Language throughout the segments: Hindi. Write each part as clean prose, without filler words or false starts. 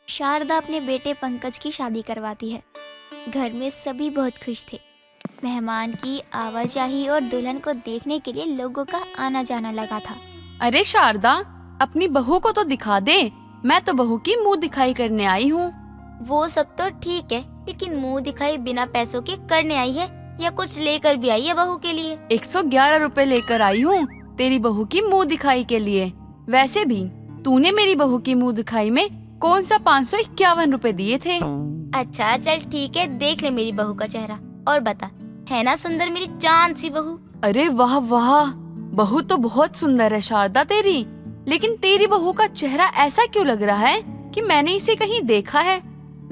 शारदा अपने बेटे पंकज की शादी करवाती है। घर में सभी बहुत खुश थे। मेहमान की आवाजाही और दुल्हन को देखने के लिए लोगों का आना जाना लगा था। अरे शारदा, अपनी बहू को तो दिखा दे। मैं तो बहू की मुंह दिखाई करने आई हूँ। वो सब तो ठीक है, लेकिन मुंह दिखाई बिना पैसों के करने आई है या कुछ लेकर भी आई है बहू के लिए? 111 रुपए लेकर आई हूँ तेरी बहू की मुंह दिखाई के लिए। वैसे भी तूने मेरी बहू की मुंह दिखाई में कौन सा 551 रुपए दिए थे? अच्छा चल ठीक है, देख ले मेरी बहू का चेहरा और बता, है ना सुंदर मेरी चांद सी बहू? अरे वाह वाह, बहू तो बहुत सुंदर है शारदा तेरी। लेकिन तेरी बहू का चेहरा ऐसा क्यों लग रहा है कि मैंने इसे कहीं देखा है?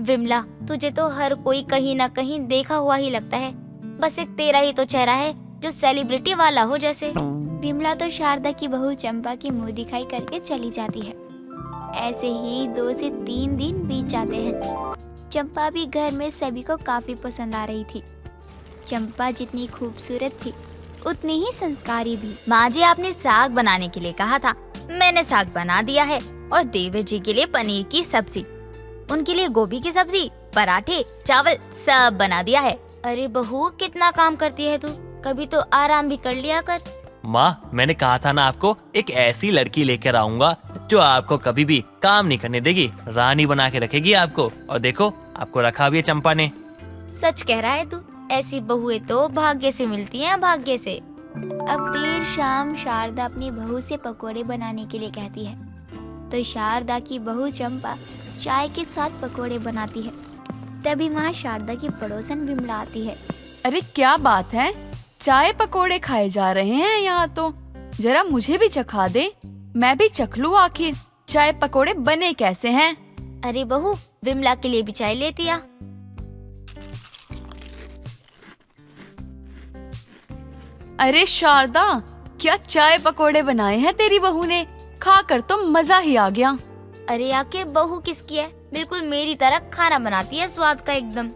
विमला, तुझे तो हर कोई कहीं ना कहीं देखा हुआ ही लगता है। बस एक तेरा ही तो चेहरा है जो सेलिब्रिटी वाला हो जैसे। विमला तो शारदा की बहू चंपा की मुंह दिखाई करके चली जाती है। ऐसे ही 2 से 3 दिन बीत जाते हैं। चंपा भी घर में सभी को काफी पसंद आ रही थी। चंपा जितनी खूबसूरत थी उतनी ही संस्कारी भी। माँ जी, आपने साग बनाने के लिए कहा था, मैंने साग बना दिया है। और देवर जी के लिए पनीर की सब्जी, उनके लिए गोभी की सब्जी, पराठे, चावल सब बना दिया है। अरे बहू, कितना काम करती है तू, कभी तो आराम भी कर लिया कर। माँ, मैंने कहा था ना आपको, एक ऐसी लड़की लेकर आऊंगा जो आपको कभी भी काम नहीं करने देगी, रानी बना के रखेगी आपको। और देखो, आपको रखा भी है चंपा ने। सच कह रहा है तू, ऐसी बहुएं तो भाग्य से मिलती हैं, भाग्य से। अब देर शाम शारदा अपनी बहू से पकोड़े बनाने के लिए कहती है, तो शारदा की बहू चंपा चाय के साथ पकोड़े बनाती है। तभी वहाँ शारदा की पड़ोसन विमला आती है। अरे क्या बात है, चाय पकोड़े खाए जा रहे हैं यहाँ तो। जरा मुझे भी चखा दे, मैं भी चख लूं आखिर चाय पकोड़े बने कैसे हैं। अरे बहू, विमला के लिए भी चाय लेती आ। अरे शारदा, क्या चाय पकोड़े बनाए हैं तेरी बहू ने, खाकर तो मजा ही आ गया। अरे आखिर बहू किसकी है, बिल्कुल मेरी तरह खाना बनाती है, स्वाद का एकदम।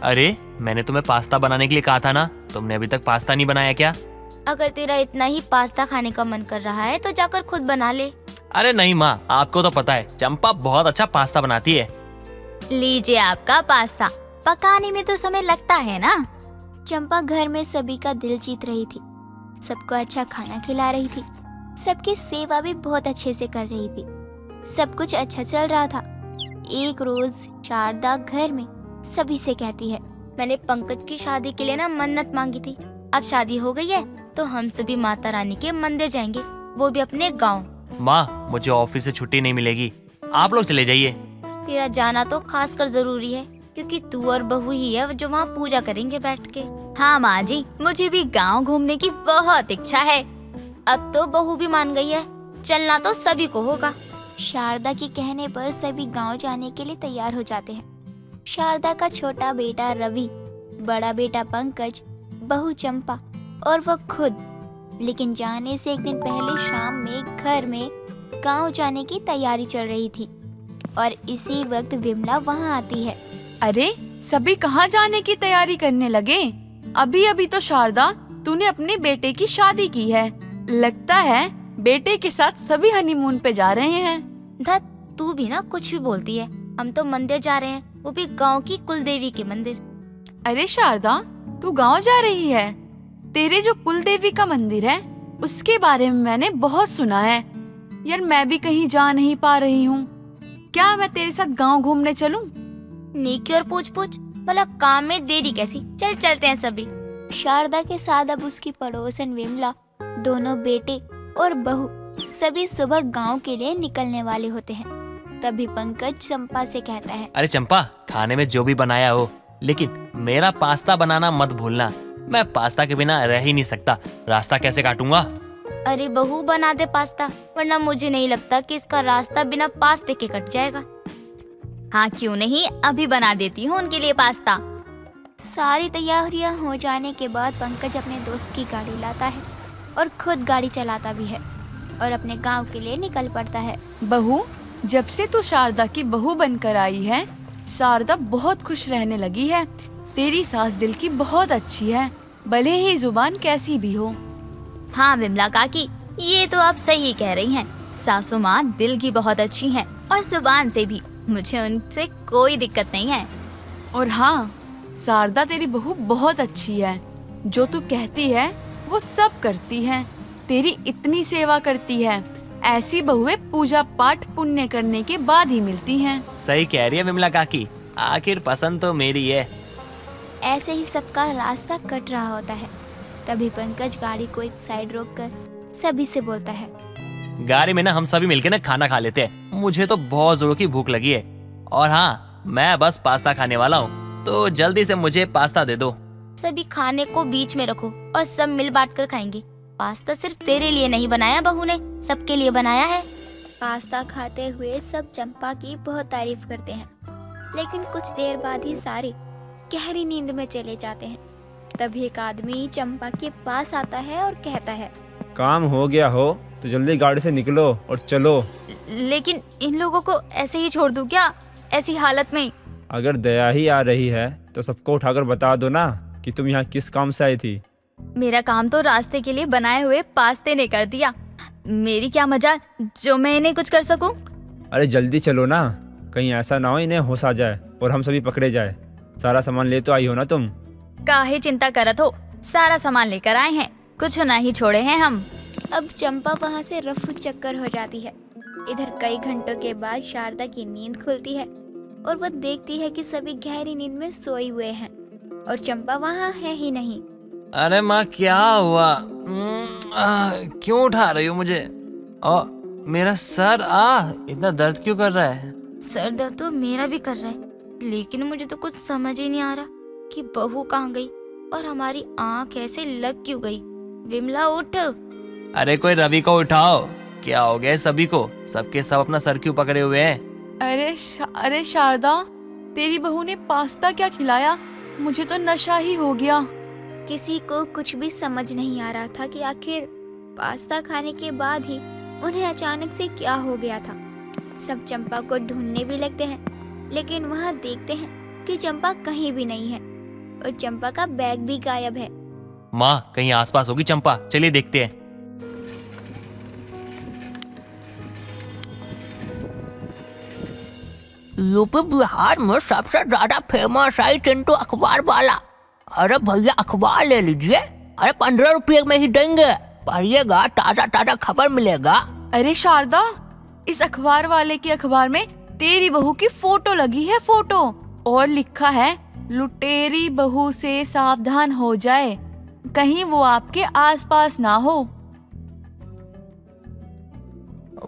अरे, मैंने तुम्हें पास्ता बनाने के लिए कहा था ना, तुमने अभी तक पास्ता नहीं बनाया क्या? अगर तेरा इतना ही पास्ता खाने का मन कर रहा है तो जाकर खुद बना ले। अरे नहीं माँ, आपको तो पता है चंपा बहुत अच्छा पास्ता बनाती है। लीजिए आपका पास्ता, पकाने में तो समय लगता है ना। चंपा घर में सभी का दिल जीत रही थी, सबको अच्छा खाना खिला रही थी, सबकी सेवा भी बहुत अच्छे से कर रही थी। सब कुछ अच्छा चल रहा था। एक रोज शारदा घर में सभी से कहती है, मैंने पंकज की शादी के लिए ना मन्नत मांगी थी, अब शादी हो गई है तो हम सभी माता रानी के मंदिर जाएंगे, वो भी अपने गाँव। माँ, मुझे ऑफिस से छुट्टी नहीं मिलेगी, आप लोग चले जाइए। तेरा जाना तो खास कर जरूरी है, क्योंकि तू और बहू ही है जो वहाँ पूजा करेंगे बैठ के। हाँ माँ जी, मुझे भी गांव घूमने की बहुत इच्छा है। अब तो बहू भी मान गई है, चलना तो सभी को होगा। शारदा के कहने पर सभी गांव जाने के लिए तैयार हो जाते हैं। शारदा का छोटा बेटा रवि, बड़ा बेटा पंकज, बहू चंपा और वो खुद। लेकिन जाने से एक दिन पहले शाम में घर में गांव जाने की तैयारी चल रही थी और इसी वक्त विमला वहां आती है। अरे, सभी कहाँ जाने की तैयारी करने लगे? अभी अभी तो शारदा तूने अपने बेटे की शादी की है, लगता है बेटे के साथ सभी हनीमून पे जा रहे हैं। धत, तू भी ना कुछ भी बोलती है। हम तो मंदिर जा रहे हैं, वो भी गांव की कुलदेवी के मंदिर। अरे शारदा, तू गांव जा रही है? तेरे जो कुलदेवी का मंदिर है उसके बारे में मैंने बहुत सुना है यार, मैं भी कहीं जा नहीं पा रही हूँ। क्या मैं तेरे साथ गांव घूमने चलूं? नेकी और पूछ पूछ, भला काम में देरी कैसी, चल चलते हैं सभी। शारदा के साथ अब उसकी पड़ोसन विमला, दोनों बेटे और बहू सभी सुबह गांव के लिए निकलने वाले होते हैं। तभी पंकज चंपा से कहता है, अरे चंपा, खाने में जो भी बनाया हो, लेकिन मेरा पास्ता बनाना मत भूलना। मैं पास्ता के बिना रह ही नहीं सकता, रास्ता कैसे काटूंगा? अरे बहू, बना दे पास्ता, वरना मुझे नहीं लगता कि इसका रास्ता बिना पास्ते के कट जाएगा। हाँ क्यों नहीं, अभी बना देती हूँ उनके लिए पास्ता। सारी तैयारियां हो जाने के बाद पंकज अपने दोस्त की गाड़ी लाता है और खुद गाड़ी चलाता भी है और अपने गांव के लिए निकल पड़ता है। बहू, जब से तू शारदा की बहू बनकर आई है, शारदा बहुत खुश रहने लगी है। तेरी सास दिल की बहुत अच्छी है, भले ही जुबान कैसी भी हो। हाँ विमला काकी, ये तो आप सही कह रही हैं। सासू माँ दिल की बहुत अच्छी हैं और जुबान से भी। मुझे उनसे कोई दिक्कत नहीं है। और हाँ, शारदा तेरी बहू बहुत अच्छी है। जो तू कहती है वो सब करती है। तेरी इतनी सेवा करती है। ऐसी बहुएं पूजा पाठ पुण्य करने के बाद ही मिलती हैं। सही कह रही है विमला काकी, आखिर पसंद तो मेरी है। ऐसे ही सबका रास्ता कट रहा होता है। तभी पंकज गाड़ी को एक साइड रोककर सभी से बोलता है, गाड़ी में ना हम सभी मिलके ना खाना खा लेते हैं। मुझे तो बहुत जोरों की भूख लगी है। और हाँ, मैं बस पास्ता खाने वाला हूँ, तो जल्दी से मुझे पास्ता दे दो। सभी खाने को बीच में रखो और सब मिल बांट कर खाएंगे। पास्ता सिर्फ तेरे लिए नहीं बनाया बहू ने, सबके लिए बनाया है। पास्ता खाते हुए सब चंपा की बहुत तारीफ करते हैं, लेकिन कुछ देर बाद ही सारे गहरी नींद में चले जाते हैं। तभी एक आदमी चंपा के पास आता है और कहता है, काम हो गया हो तो जल्दी गाड़ी से निकलो और चलो। लेकिन इन लोगों को ऐसे ही छोड़ दूं क्या, ऐसी हालत में? अगर दया ही आ रही है तो सबको उठाकर बता दो ना कि तुम यहाँ किस काम से आई थी। मेरा काम तो रास्ते के लिए बनाए हुए पास्ते ने कर दिया। मेरी क्या मजाल जो मैं इन्हें कुछ कर सकूं? अरे जल्दी चलो ना, कहीं ऐसा ना हो इन्हें होश आ जाए और हम सभी पकड़े जाए। सारा सामान ले तो आई हो ना तुम? काहे चिंता करत हो, सारा सामान लेकर आए हैं, कुछ ना ही छोड़े हैं हम। अब चंपा वहाँ से रफू चक्कर हो जाती है। इधर कई घंटों के बाद शारदा की नींद खुलती है और वो देखती है कि सभी गहरी नींद में सोए हुए हैं और चंपा वहाँ है ही नहीं। अरे माँ, क्या हुआ? क्यों उठा रही हो मुझे? और मेरा सर इतना दर्द क्यों कर रहा है? सर दर्द तो मेरा भी कर रहा है, लेकिन मुझे तो कुछ समझ ही नहीं आ रहा कि बहू कहाँ गई और हमारी आँख ऐसे लग क्यों गई। विमला उठ। अरे कोई रवि को उठाओ। क्या हो गया सभी को? सबके सब अपना सर क्यों पकड़े हुए हैं? अरे शारदा, तेरी बहू ने पास्ता क्या खिलाया? मुझे तो नशा ही हो गया। किसी को कुछ भी समझ नहीं आ रहा था कि आखिर पास्ता खाने के बाद ही उन्हें अचानक से क्या हो गया था। सब चंपा को ढूंढने भी लगते हैं, लेकिन वहाँ देखते हैं कि चंपा कहीं भी नहीं है और चंपा का बैग भी गायब है। माँ, कहीं आसपास होगी चंपा, चलिए देखते हैं। यूपी बिहार में सबसे ज्यादा फेमस है चिंटू अखबार वाला। अरे भैया अखबार ले लीजिए, अरे 15 रुपये में ही देंगे, पढ़िएगा, ताजा ताजा खबर मिलेगा। अरे शारदा, इस अखबार वाले की अखबार में तेरी बहू की फोटो लगी है, फोटो, और लिखा है लुटेरी बहू से सावधान हो जाए, कहीं वो आपके आसपास ना हो।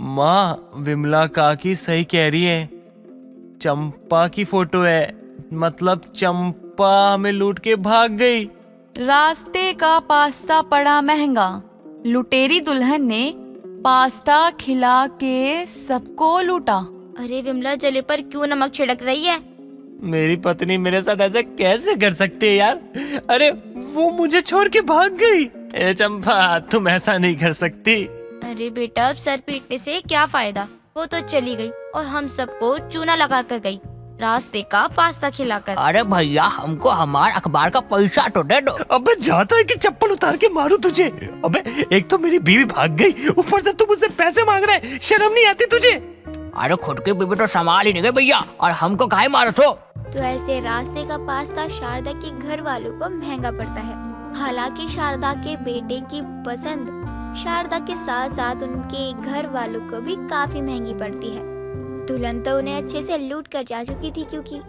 माँ, विमला काकी सही कह रही है। चंपा की फोटो है, मतलब चंपा हमें लूट के भाग गई। रास्ते का पास्ता पड़ा महंगा, लुटेरी दुल्हन ने पास्ता खिला के सबको लूटा। अरे विमला, जले पर क्यों नमक छिड़क रही है? मेरी पत्नी मेरे साथ ऐसा कैसे कर सकती है यार? अरे वो मुझे छोड़ के भाग गई। ए चंपा, तुम ऐसा नहीं कर सकती। अरे बेटा, अब सर पीटने से क्या फायदा, वो तो चली गई और हम सबको चूना लगा कर गई, रास्ते का पास्ता खिलाकर। अरे भैया हमको हमारे अखबार का पैसा तो दे दो। अबे जाता है कि चप्पल उतार के मारू तुझे। अबे एक तो मेरी बीवी भाग गई, ऊपर से तू मुझसे पैसे मांग रहा है, शर्म नहीं आती तुझे? अरे खुद की बीवी तो संभाल ही नहीं गई भैया, और हमको काहे मारो सो? तो ऐसे रास्ते का पास्ता शारदा के घर वालों को महंगा पड़ता है। हालांकि शारदा के बेटे की पसंद शारदा के साथ साथ उनके घर वालों को भी काफी महंगी पड़ती है। दुल्हन तो उन्हें अच्छे से लूट कर जा चुकी थी, क्योंकि